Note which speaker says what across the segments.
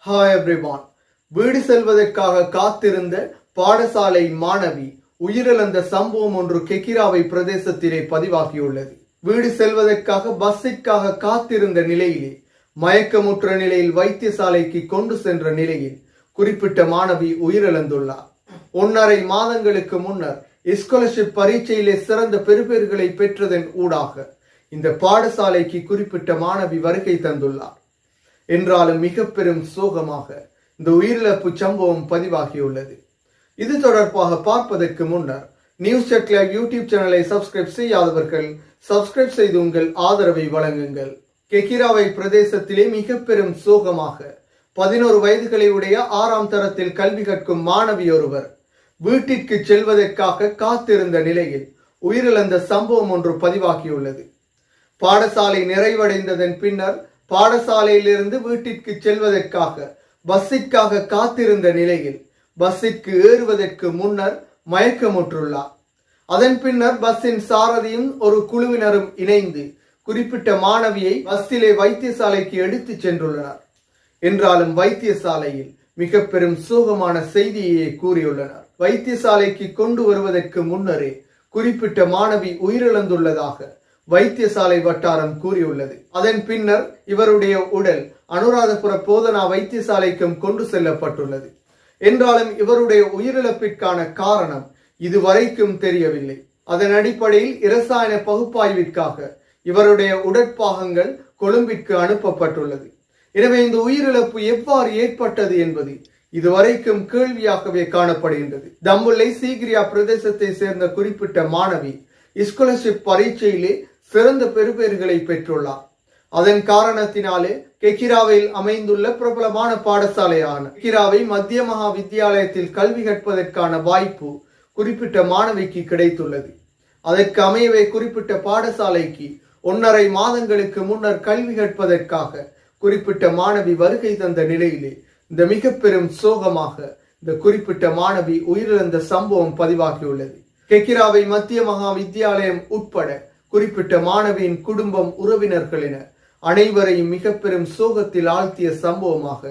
Speaker 1: Hi everyone. வீடு செல்வதற்காக காத்திருந்த பாடசாலை மாணவி உயிரிழந்த சம்பவம் ஒன்று கெக்கிராவை பிரதேசத்திலே பதிவாகியுள்ளது. வீடு செல்வதற்காக பஸ்ஸிற்காக காத்திருந்த நிலையிலே மயக்கமுற்ற நிலையில் வைத்தியசாலைக்கு கொண்டு சென்ற நிலையில் குறிப்பிட்ட மாணவி உயிரிழந்துள்ளார். 1.5 மாதங்களுக்கு முன்னர் ஸ்காலர்ஷிப் பரீட்சையிலே சிறந்த பெறுபேறுகளை பெற்றதன் ஊடாக இந்த பாடசாலைக்கு குறிப்பிட்ட மாணவி வருகை தந்துள்ளார். என்றாலும் மிக பெரும் சோகமாக இந்த உயிரிழப்பு சம்பவம் பதிவாகியுள்ளது. இது தொடர்பாக பார்ப்பதற்கு முன்னர் நியூஸ் செட் லைவ் யூடியூப் சேனலை சப்ஸ்கிரைப் செய்யாதவர்கள் சப்ஸ்கிரைப் செய்து உங்கள் ஆதரவை வழங்குங்கள். கெக்கிராவை பிரதேசத்திலே மிக பெரும் சோகமாக 11 வயதுகளை உடைய 6ஆம் தரத்தில் கல்வி கற்கும் மாணவி ஒருவர் வீட்டிற்கு செல்வதற்காக காத்திருந்த நிலையில் உயிரிழந்த சம்பவம் ஒன்று பதிவாகியுள்ளது. பாடசாலை நிறைவடைந்ததன் பின்னர் பாடசாலையிலிருந்து வீட்டிற்கு செல்வதற்காக பஸ்ஸிற்காக காத்திருந்த நிலையில் பஸ்ஸிற்கு ஏறுவதற்கு முன்னர் மயக்கமுற்றுள்ளார். அதன் பின்னர் பஸ்ஸின் சாரதியும் ஒரு குழுவினரும் இணைந்து குறிப்பிட்ட மாணவியை பஸ்ஸிலே வைத்தியசாலைக்கு எடுத்து சென்றுள்ளனர். என்றாலும் வைத்தியசாலையில் மிக பெரும் சோகமான செய்தியை கூறியுள்ளனர். வைத்தியசாலைக்கு கொண்டு வருவதற்கு முன்னரே குறிப்பிட்ட மாணவி உயிரிழந்துள்ளதாக வைத்தியசாலை வட்டாரம் கூறியுள்ளது. அதன் பின்னர் இவருடைய உடல் அனுராதபுர போதனா வைத்தியசாலைக்கும் கொண்டு செல்லப்பட்டுள்ளது. என்றாலும் இவருடைய உயிரிழப்பிற்கான காரணம் இதுவரைக்கும் தெரியவில்லை. அதன் அடிப்படையில் இரசாயன பகுப்பாய்விற்காக இவருடைய உடற்பாகங்கள் கொழும்பிற்கு அனுப்பப்பட்டுள்ளது. எனவே இந்த உயிரிழப்பு எவ்வாறு ஏற்பட்டது என்பது இதுவரைக்கும் கேள்வியாகவே காணப்படுகின்றது. தம்புள்ளை சீகிரியா பிரதேசத்தை சேர்ந்த குறிப்பிட்ட மாணவி ஸ்காலர்ஷிப் பரீட்சையிலே சிறந்த பெறுபேறுகளை பெற்றுள்ளார். அதன் காரணத்தினாலே கெக்கிராவில் அமைந்துள்ள பிரபலமான பாடசாலையான கெக்கிராவை மத்திய மகா வித்தியாலயத்தில் கல்வி கற்பதற்கான வாய்ப்பு குறிப்பிட்ட மாணவிக்கு கிடைத்துள்ளது. அதற்கு அமையவே குறிப்பிட்ட பாடசாலைக்கு 1.5 மாதங்களுக்கு முன்னர் கல்வி கற்பதற்காக குறிப்பிட்ட மாணவி வருகை தந்த நிலையிலே இந்த மிக பெரும் சோகமாக இந்த குறிப்பிட்ட மாணவி உயிரிழந்த சம்பவம் பதிவாகியுள்ளது. கெக்கிராவை மத்திய மகா வித்தியாலயம் உட்பட குறிப்பிட்ட மாணவியின் குடும்பம், உறவினர்கள் என அனைவரையும் மிக பெரும் சோகத்தில் ஆழ்த்திய சம்பவமாக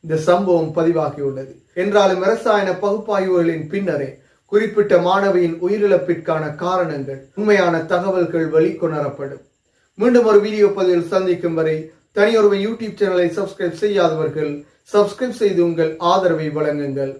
Speaker 1: இந்த சம்பவம் பதிவாகியுள்ளது. என்றாலும் இரசாயன பகுப்பாய்வுகளின் பின்னரே குறிப்பிட்ட மாணவியின் உயிரிழப்பிற்கான காரணங்கள், உண்மையான தகவல்கள் வெளிக்கொணரப்படும். மீண்டும் ஒரு வீடியோ பதிவில் சந்திக்கும் வரை தனியொருவன் யூடியூப் சேனலை சப்ஸ்கிரைப் செய்யாதவர்கள் சப்ஸ்கிரைப் செய்து உங்கள் ஆதரவை வழங்குங்கள்.